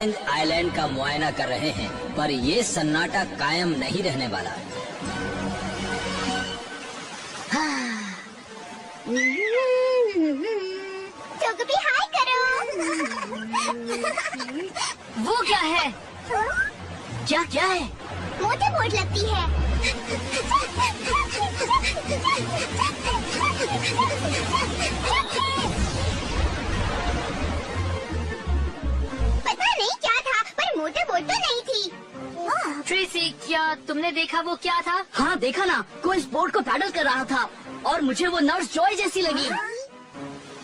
Island का मुआयना कर रहे हैं, पर ये सन्नाटा कायम नहीं रहने वाला। तो भी हाय करो। वो क्या है? क्या क्या है? मोटे बोर्ड लगती है। पता नहीं क्या था, पर मोटे बोर्ड तो नहीं थी। ट्रेसी, क्या तुमने देखा वो क्या था? हाँ देखा ना, कोई इस बोट को पैडल कर रहा था और मुझे वो नर्स जॉय जैसी लगी।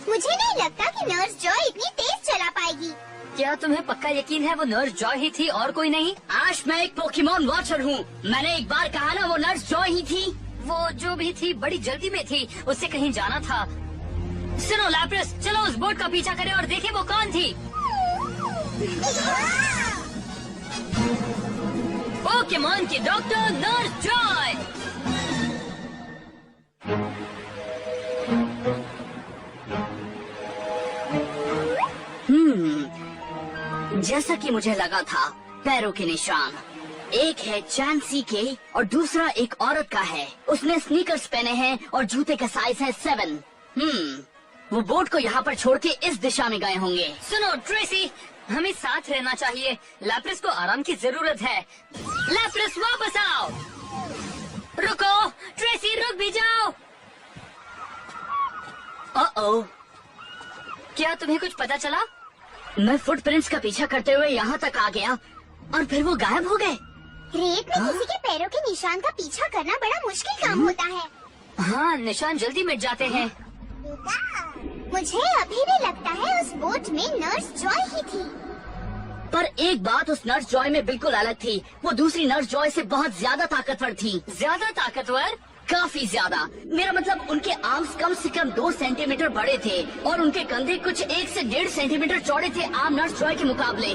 मुझे नहीं लगता कि नर्स जॉय इतनी तेज चला पाएगी। क्या तुम्हें पक्का यकीन है वो नर्स जॉय ही थी और कोई नहीं? आज मैं एक पोकेमॉन वॉचर हूँ। मैंने एक बार कहा ना वो नर्स जॉय ही थी। वो जो भी थी बड़ी जल्दी में थी, उससे कहीं जाना था। सुनो लैप्रेस, चलो उस बोट का पीछा करें और देखें वो कौन थी। पोकेमॉन की डॉक्टर नर्स जॉय। जैसा कि मुझे लगा था, पैरों के निशान एक है चैंसी के और दूसरा एक औरत का है। उसने स्नीकर्स पहने हैं और जूते का साइज है 7। वो बोट को यहाँ पर छोड़ के इस दिशा में गए होंगे। सुनो ट्रेसी, हमें साथ रहना चाहिए। लैप्रेस को आराम की जरूरत है। लैप्रेस वापस आओ। रुको ट्रेसी, रुक भी जाओ। ओ, क्या तुम्हें कुछ पता चला? मैं फुटप्रिंट्स का पीछा करते हुए यहाँ तक आ गया और फिर वो गायब हो गए। रेत में किसी के पैरों के निशान का पीछा करना बड़ा मुश्किल काम होता है। हाँ, निशान जल्दी मिट जाते हैं। मुझे अभी भी लगता है उस बोट में नर्स जॉय ही थी। पर एक बात उस नर्स जॉय में बिल्कुल अलग थी। वो दूसरी नर्स जॉय से बहुत ज्यादा ताकतवर थी। ज्यादा ताकतवर? काफी ज्यादा। मेरा मतलब उनके आर्म्स कम से कम 2 सेंटीमीटर बड़े थे और उनके कंधे कुछ 1 से 1.5 सेंटीमीटर चौड़े थे आम नर्स जॉय के मुकाबले।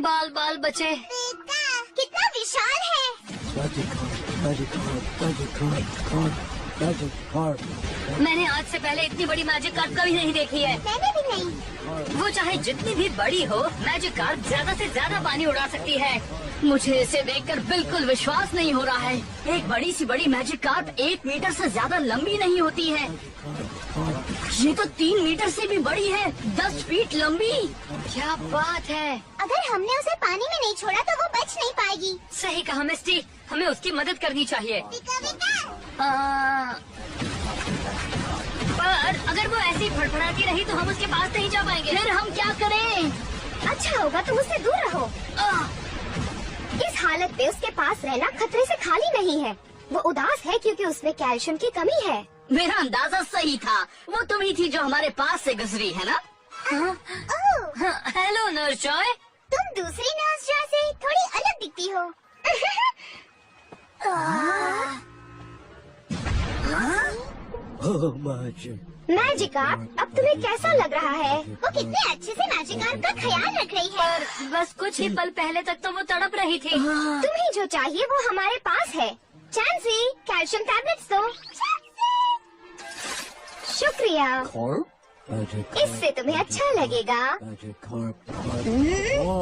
बाल बाल बचे। कितना विशाल है। मैंने आज से पहले इतनी बड़ी मैजिक कार्प कभी नहीं देखी है। मैंने भी नहीं। वो चाहे जितनी भी बड़ी हो, मैजिक कार्प ज्यादा से ज्यादा पानी उड़ा सकती है। मुझे इसे देखकर बिल्कुल विश्वास नहीं हो रहा है। एक बड़ी सी बड़ी मैजिक कार्प 1 मीटर से ज्यादा लंबी नहीं होती है। ये तो 3 मीटर से भी बड़ी है, 10 फीट लंबी। क्या बात है। अगर हमने उसे पानी में नहीं छोड़ा तो वो बच नहीं पाएगी। सही कहा मिस्टी, हमें उसकी मदद करनी चाहिए। पर अगर वो ऐसी फड़फड़ाती रही तो हम उसके पास नहीं जा पाएंगे। फिर हम क्या करें? अच्छा होगा तुम उससे दूर रहो। इस हालत में उसके पास रहना खतरे से खाली नहीं है। वो उदास है क्योंकि उसमें कैल्शियम की कमी है। मेरा अंदाजा सही था। वो तुम ही थी जो हमारे पास से गुजरी है ना? Hello nurse Joy. तुम दूसरी नर्स जॉय से थोड़ी अलग दिखती हो। मैजिक कार्प, अब तुम्हें कैसा लग रहा है? वो कितने अच्छे से मैजिक कार्प का ख्याल रख रही है। पर बस कुछ ही पल पहले तक तो वो तड़प रही थी। तुम्हें जो चाहिए वो हमारे पास है। चैंसी, कैल्शियम टैबलेट्स दो। शुक्रिया। इससे तुम्हें अच्छा लगेगा।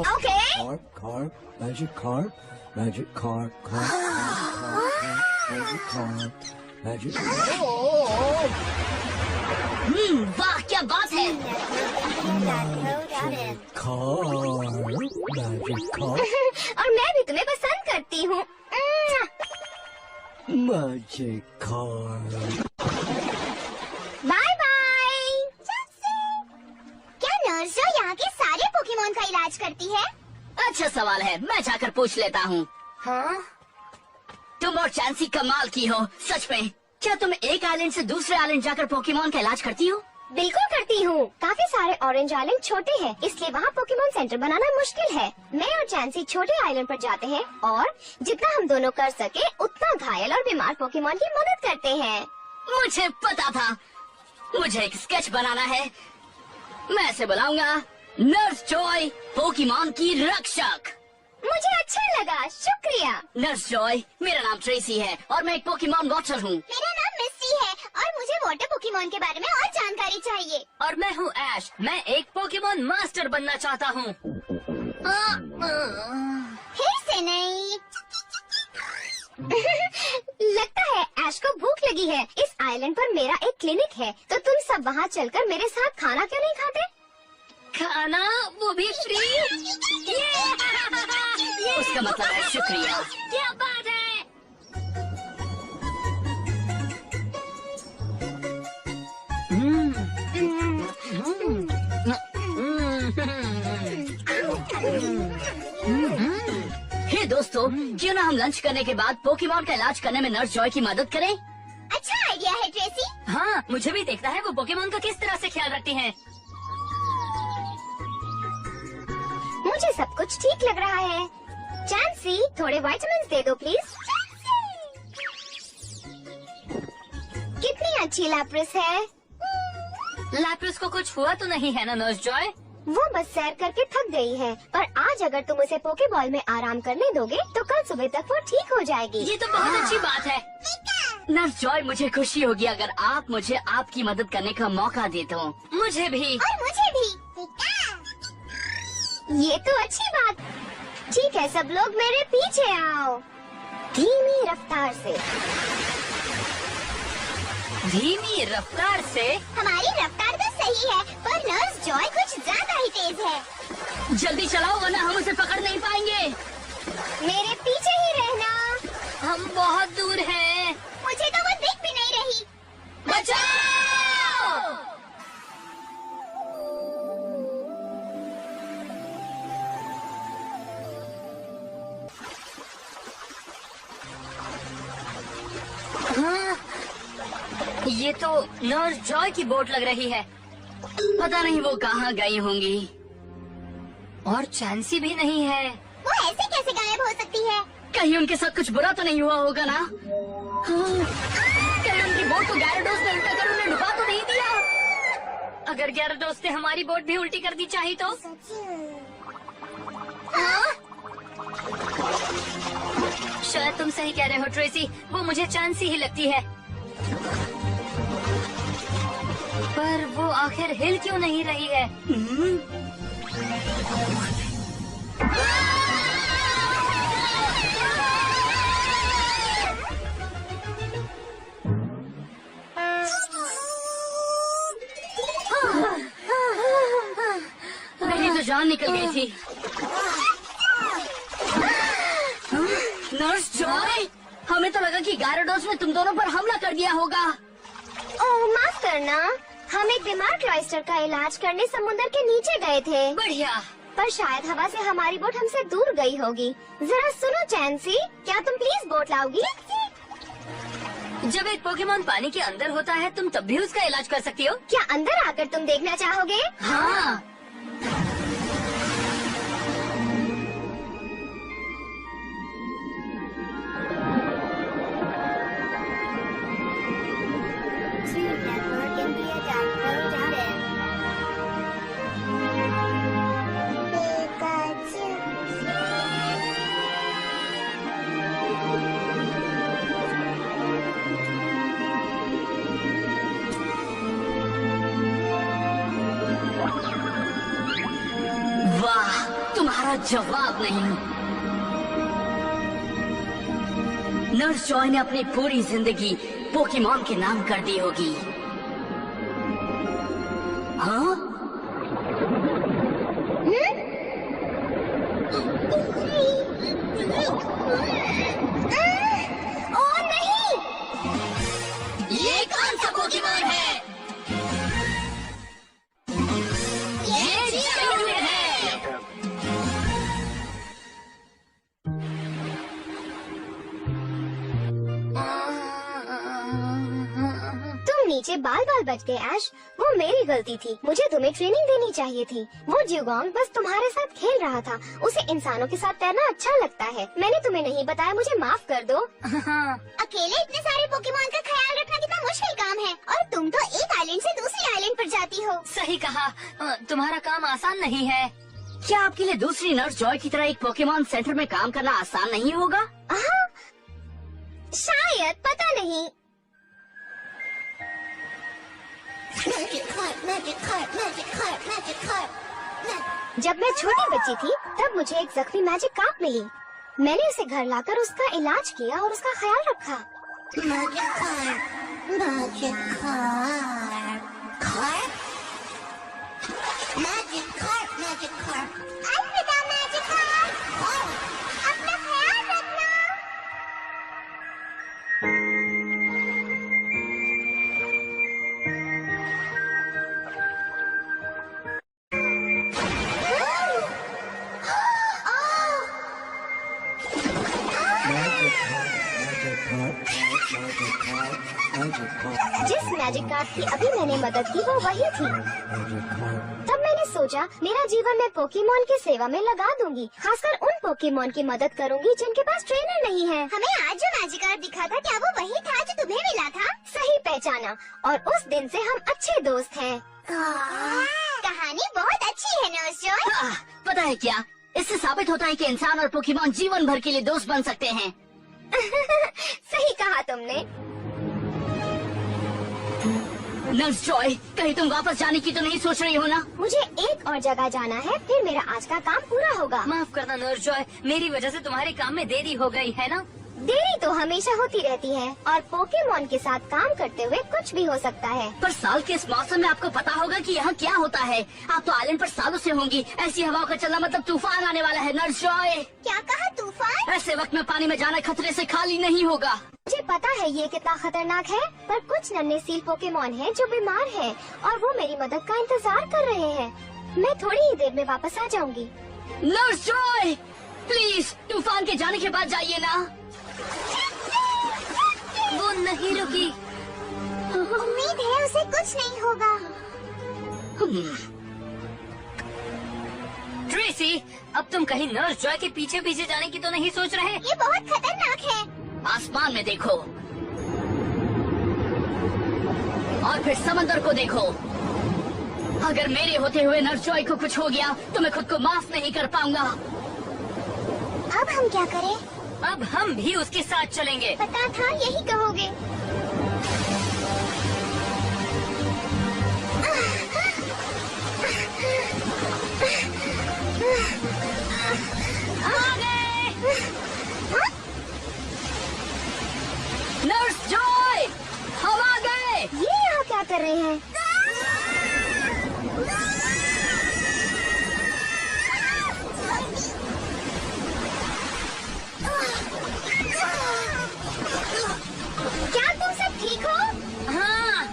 ओके। वाह क्या बात है। और मैं भी तुम्हें पसंद करती हूँ। Bye bye. क्या नर्स जो यहाँ के सारे पोकेमोन का इलाज करती है? अच्छा सवाल है, मैं जाकर पूछ लेता हूँ। हाँ? तुम और चैंसी कमाल की हो सच में। क्या तुम एक आइलैंड से दूसरे आइलैंड जाकर पोकेमोन का इलाज करती हो? बिल्कुल करती हूँ। काफी सारे ऑरेंज आइलैंड छोटे हैं, इसलिए वहाँ पोकेमोन सेंटर बनाना मुश्किल है। मैं और चैंसी छोटे आइलैंड पर जाते हैं और जितना हम दोनों कर सके उतना घायल और बीमार पोकेमोन की मदद करते हैं। मुझे पता था। मुझे एक स्केच बनाना है। मैं इसे बुलाऊंगा नर्स जॉय, पोकेमोन की रक्षक। मुझे अच्छा लगा, शुक्रिया। नर्स जॉय, मेरा नाम ट्रेसी है और मैं एक पोकेमॉन वॉचर हूँ। मेरा नाम मिस्टी है और मुझे वाटर पोकेमॉन के बारे में और जानकारी चाहिए। और मैं हूँ ऐश, मैं एक पोकेमॉन मास्टर बनना चाहता हूँ। फिर से नहीं। लगता है ऐश को भूख लगी है। इस आइलैंड पर मेरा एक क्लिनिक है, तो तुम सब वहाँ चलकर मेरे साथ खाना क्यों नहीं खाते? खाना, वो भी फ्री? उसका मतलब है शुक्रिया। क्या बात है। हे दोस्तों, क्यों ना हम लंच करने के बाद पोकेमॉन का इलाज करने में नर्स जॉय की मदद करें? अच्छा आइडिया है ट्रेसी। हाँ, मुझे भी देखना है वो पोकेमॉन का किस तरह से ख्याल रखती हैं। मुझे सब कुछ ठीक लग रहा है। चांसी, थोड़े विटामिन दे दो प्लीज। कितनी अच्छी लैप्रेस है। लैप्रेस को कुछ हुआ तो नहीं है ना नर्स जॉय? वो बस सैर करके थक गई है, पर आज अगर तुम उसे पोकेबॉल में आराम करने दोगे तो कल सुबह तक वो ठीक हो जाएगी। ये तो बहुत अच्छी बात है। नर्स जॉय, मुझे खुशी होगी अगर आप मुझे आपकी मदद करने का मौका देते हो। मुझे भी। और मुझे भी। ये तो अच्छी बात। ठीक है, सब लोग मेरे पीछे आओ। धीमी रफ्तार से। धीमी रफ्तार से? हमारी रफ्तार तो सही है, पर नर्स जॉय कुछ ज्यादा ही तेज है। जल्दी चलाओ वरना हम उसे पकड़ नहीं पाएंगे। मेरे पीछे ही रहना। हम बहुत दूर हैं। मुझे तो वो दिख भी नहीं रही। बचाओ! हाँ, ये तो नर्स जॉय की बोट लग रही है। पता नहीं वो कहाँ गई होंगी। और चांसी भी नहीं है। वो ऐसे कैसे गायब हो सकती है? कहीं उनके साथ कुछ बुरा तो नहीं हुआ होगा ना? हाँ, कहीं उनकी बोट को गैराडोस ने उल्टा कर उन्हें डुबा तो नहीं दिया? अगर गैराडोस ने हमारी बोट भी उल्टी कर दी चाही तो? हाँ? शायद तुम सही कह रहे हो ट्रेसी, वो मुझे चांसी ही लगती है। पर वो आखिर हिल क्यों नहीं रही है? मेरी तो जान निकल गई थी। नर्स जॉय, हमें तो लगा कि गैराडोस ने तुम दोनों पर हमला कर दिया होगा। ओह, माफ करना, हम एक बीमार क्लॉइस्टर का इलाज करने समुद्र के नीचे गए थे। बढ़िया। पर शायद हवा से हमारी बोट हमसे दूर गई होगी। जरा सुनो चांसी, क्या तुम प्लीज बोट लाओगी? जब एक पोकेमॉन पानी के अंदर होता है तुम तब भी उसका इलाज कर सकती हो? क्या अंदर आकर तुम देखना चाहोगे? हाँ। वाह, तुम्हारा जवाब नहीं। नर्स जॉय ने अपनी पूरी जिंदगी पोकेमॉन के नाम कर दी होगी। हाँ? ओह नहीं! ये कौन सा पोकेमॉन है? ये जीवन है। तुम नीचे बाल बाल बच गए ऐश। वो मेरी गलती थी, मुझे तुम्हें ट्रेनिंग देनी चाहिए थी। वो ज्यूगॉन्ग बस तुम्हारे साथ खेल रहा था, उसे इंसानों के साथ तैरना अच्छा लगता है। मैंने तुम्हें नहीं बताया, मुझे माफ कर दो। अकेले इतने सारे पोकेमॉन का ख्याल रखना कितना मुश्किल काम है, और तुम तो एक आइलैंड से दूसरी आइलैंड पर जाती हो। सही कहा, तुम्हारा काम आसान नहीं है। क्या आपके लिए दूसरी नर्स जॉय की तरह एक पोकेमॉन सेंटर में काम करना आसान नहीं होगा? हाँ, नहीं। जब मैं छोटी बच्ची थी तब मुझे एक जख्मी मैजिक कार्प मिली। मैंने उसे घर लाकर उसका इलाज किया और उसका ख्याल रखा। Magic card. Magic card. Card? Magic card. Magic card. अलविदा मैजिक कार्प। अपना ख्याल रखना। जिस मैजिक कार्ड की अभी मैंने मदद की वो वही थी। तब मैंने सोचा मेरा जीवन मैं पोकेमोन की सेवा में लगा दूंगी, खासकर उन पोकेमोन की मदद करूंगी जिनके पास ट्रेनर नहीं है। हमें आज जो मैजिक कार्ड दिखा था क्या वो वही था जो तुम्हें मिला था? सही पहचाना, और उस दिन से हम अच्छे दोस्त हैं। कहानी बहुत अच्छी है नर्स जॉय। पता है क्या, इससे साबित होता है कि इंसान और पोकेमोन जीवन भर के लिए दोस्त बन सकते हैं। सही कहा तुमने। नर्स जॉय, कहीं तुम वापस जाने की तो नहीं सोच रही हो ना? मुझे एक और जगह जाना है, फिर मेरा आज का काम पूरा होगा। माफ करना नर्स जॉय, मेरी वजह से तुम्हारे काम में देरी हो गई है ना। देरी तो हमेशा होती रहती है और पोकेमोन के साथ काम करते हुए कुछ भी हो सकता है। पर साल के इस मौसम में आपको पता होगा कि यहाँ क्या होता है। आप तो आइलैंड पर सालों से होंगी। ऐसी हवाओं का चलना मतलब तूफान आने वाला है नर्स जॉय। क्या कहा, तूफान? ऐसे वक्त में पानी में जाना खतरे से खाली नहीं होगा। मुझे पता है ये कितना खतरनाक है, पर कुछ नन्हे सील पोकेमोन हैं जो बीमार हैं और वो मेरी मदद का इंतजार कर रहे हैं। मैं थोड़ी ही देर में वापस आ जाऊंगी। नर्स जॉय, प्लीज तूफान के जाने के बाद जाइए ना। वो नहीं रुकी। उम्मीद है उसे कुछ नहीं होगा। ट्रेसी, अब तुम कहीं नर्स जॉय के पीछे पीछे जाने की तो नहीं सोच रहे? ये बहुत खतरनाक है। आसमान में देखो और फिर समंदर को देखो। अगर मेरे होते हुए नर्स जॉय को कुछ हो गया तो मैं खुद को माफ नहीं कर पाऊंगा। अब हम क्या करें? अब हम भी उसके साथ चलेंगे। पता था यही कहोगे। नर्स जॉय, हम आ गए। ये यहाँ क्या कर रहे हैं? क्या तुम सब ठीक हो? हाँ,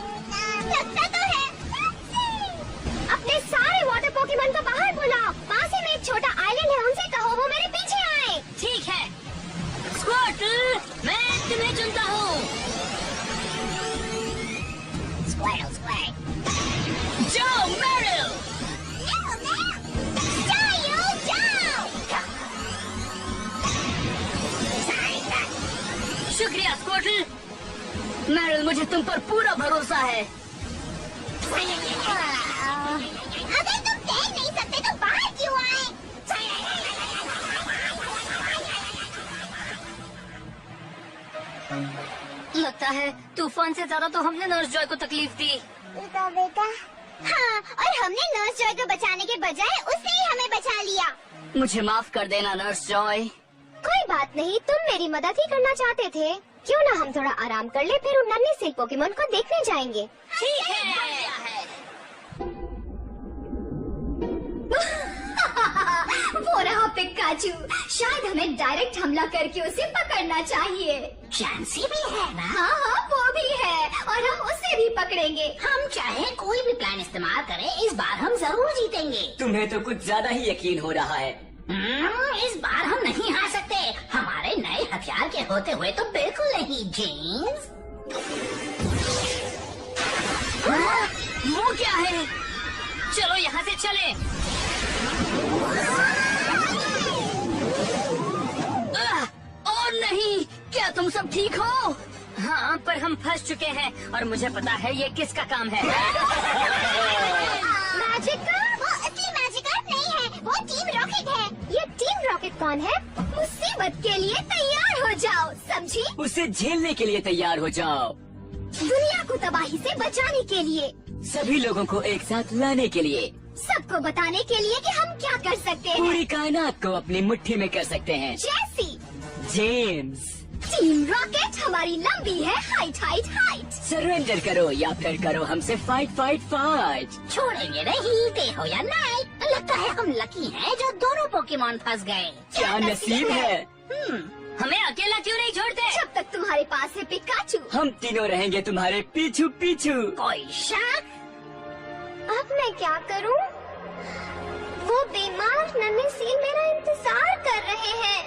लगता तो है। अपने सारे वाटर पोकेमोन को बाहर बुलाओ। पास ही में एक छोटा आइलैंड है, उनसे कहो वो मेरे पीछे आए। ठीक है। स्क्वार्टल, मैं तुम्हें चुनता हूँ। जाओ मैरिल। शुक्रिया स्क्वार्टल। मैरिल, मुझे तुम पर पूरा भरोसा है। अगर तुम तैर नहीं सकते तो बाहर क्यों आए? लगता है तूफान से ज्यादा तो हमने नर्स जॉय को तकलीफ दी। बेटा। हाँ, और हमने नर्स जॉय को बचाने के बजाय उसने ही हमें बचा लिया। मुझे माफ कर देना नर्स जॉय। कोई बात नहीं, तुम मेरी मदद ही करना चाहते थे। क्यों ना हम थोड़ा आराम कर ले, फिर उन नन्हे सील पोकेमोन को देखने जाएंगे। ठीक है। वो रहा पिकाचू। शायद हमें डायरेक्ट हमला करके उसे पकड़ना चाहिए। चांसी भी है ना? हाँ हाँ, वो भी है और हम उसे भी पकड़ेंगे। हम चाहे कोई भी प्लान इस्तेमाल करें, इस बार हम जरूर जीतेंगे। तुम्हें तो कुछ ज्यादा ही यकीन हो रहा है। इस बार हम नहीं हार सकते। हमारे नए हथियार के होते हुए तो बिल्कुल नहीं, जेम्स। वो क्या है? चलो यहाँ से चलें। और नहीं, क्या तुम सब ठीक हो? हाँ, पर हम फंस चुके हैं और मुझे पता है ये किसका काम है। Magic carp? वो असली मैजिक कार्प नहीं है, वो टीम रॉकेट है। ये टीम रॉकेट कौन है? मुसीबत के लिए तैयार हो जाओ, समझे? समझी? उसे झेलने के लिए तैयार हो जाओ। दुनिया को तबाही से बचाने के लिए, सभी लोगों को एक साथ लाने के लिए, सबको बताने के लिए कि हम क्या कर सकते हैं। पूरी कायनात को अपनी मुट्ठी में कर सकते हैं। जैसी जेम्स, टीम रॉकेट हमारी लंबी है हाइट हाइट हाइट। सरेंडर करो या फिर करो हमसे फाइट फाइट फाइट। छोड़ेंगे नहीं, डे हो या नाइट। लगता है हम लकी हैं जो दोनों पोकेमॉन फंस गए। क्या नसीब है। हमें अकेला क्यों नहीं छोड़ते? जब तक तुम्हारे पास है पिकाचू। हम तीनों रहेंगे तुम्हारे पीछू पीछू। कोई शक? अब मैं क्या करूं? वो बीमार नन्हे सील मेरा इंतजार कर रहे हैं।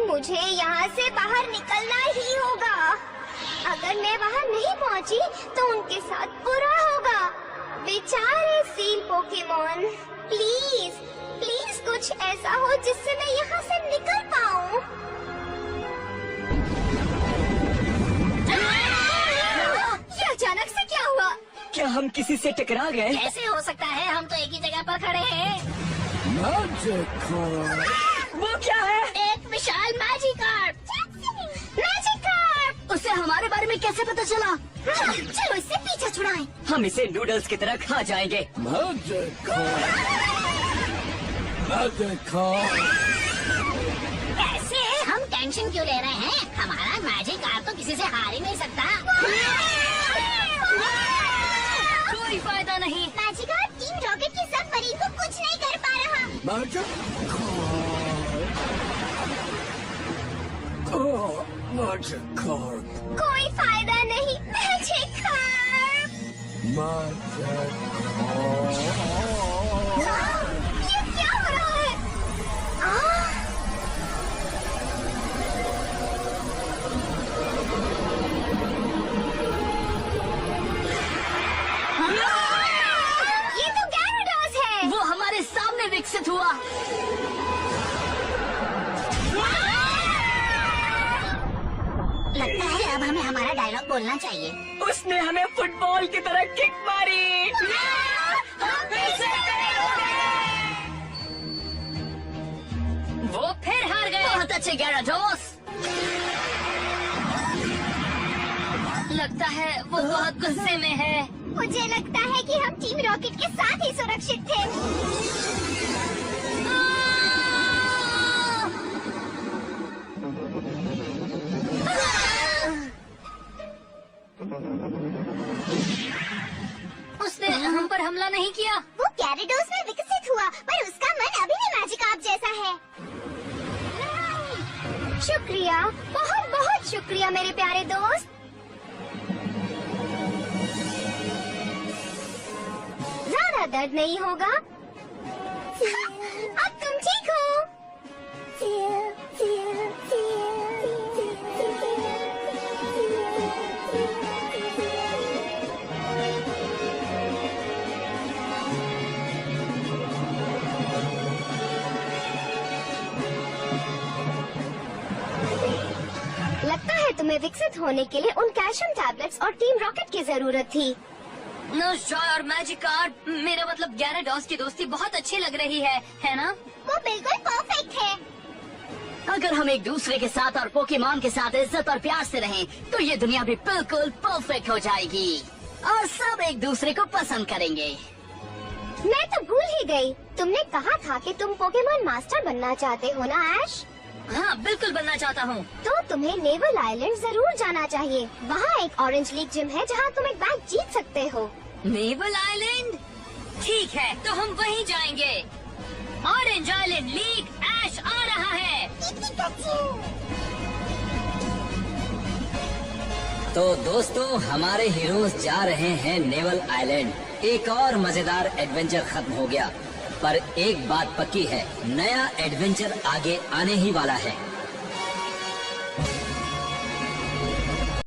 मुझे यहाँ से बाहर निकलना ही होगा। अगर मैं वहाँ नहीं पहुँची तो उनके साथ बुरा होगा। बेचारे सील पोकेमॉन, प्लीज प्लीज कुछ ऐसा हो जिससे मैं यहाँ से निकल पाऊँ। ये अचानक से क्या हुआ? क्या हम किसी से टकरा गए? कैसे हो सकता है? हम तो एक ही जगह पर खड़े हैं। वो क्या है? एक विशाल मैजिकार्प। मैजिकार्प! उसे हमारे बारे में कैसे पता चला? चलो इससे पीछा छुड़ाएं। हम इसे नूडल्स की तरह खा जाएंगे। कैसे? हम टेंशन क्यों ले रहे हैं? हमारा मैजिकार्प तो किसी से हार ही नहीं सकता। कोई फायदा नहीं। मैजिकार्प टीम रॉकेट के सब मरीज को कुछ नहीं कर पा रहा। कोई फायदा नहीं। मैजिकार्प! ये क्या हो रहा है? ये तो गैराडोस है। वो हमारे सामने विकसित हुआ। लगता है अब हमें हमारा डायलॉग बोलना चाहिए। उसने हमें फुटबॉल की तरह किक मारी। वो फिर हार गए। बहुत अच्छे गैराडोस। लगता है वो बहुत गुस्से में है। मुझे लगता है कि हम टीम रॉकेट के साथ ही सुरक्षित थे। उसने हम पर हमला नहीं किया। वो गैराडोस में विकसित हुआ, पर उसका मन अभी भी मैजिकार्प जैसा है। शुक्रिया, बहुत बहुत शुक्रिया मेरे प्यारे दोस्त। ज्यादा दर्द नहीं होगा। अब तुम ठीक हो। लगता है तुम्हें विकसित होने के लिए उन कैल्शियम टैबलेट्स और टीम रॉकेट की जरूरत थी। नोस्ट्रॉय और मैजिकार्प, मेरा मतलब गैराडोस की दोस्ती बहुत अच्छी लग रही है ना? वो बिल्कुल परफेक्ट है। अगर हम एक दूसरे के साथ और पोकेमॉन के साथ इज्जत और प्यार से रहें, तो ये दुनिया भी बिल्कुल परफेक्ट हो जाएगी और सब एक दूसरे को पसंद करेंगे। मैं तो भूल ही गई, तुमने कहा था कि तुम पोकेमॉन मास्टर बनना चाहते हो ना ऐश? हाँ, बिल्कुल बनना चाहता हूँ। तो तुम्हें नेवल आइलैंड जरूर जाना चाहिए। वहाँ एक ऑरेंज लीग जिम है जहाँ तुम एक बैग जीत सकते हो। Naval island? ठीक है, तो हम वहीं जाएंगे। ऑरेंज आइलैंड लीग, ऐश आ रहा है। तो दोस्तों, हमारे हीरोज जा रहे हैं नेवल आइलैंड। एक और मजेदार एडवेंचर खत्म हो गया, पर एक बात पक्की है, नया एडवेंचर आगे आने ही वाला है।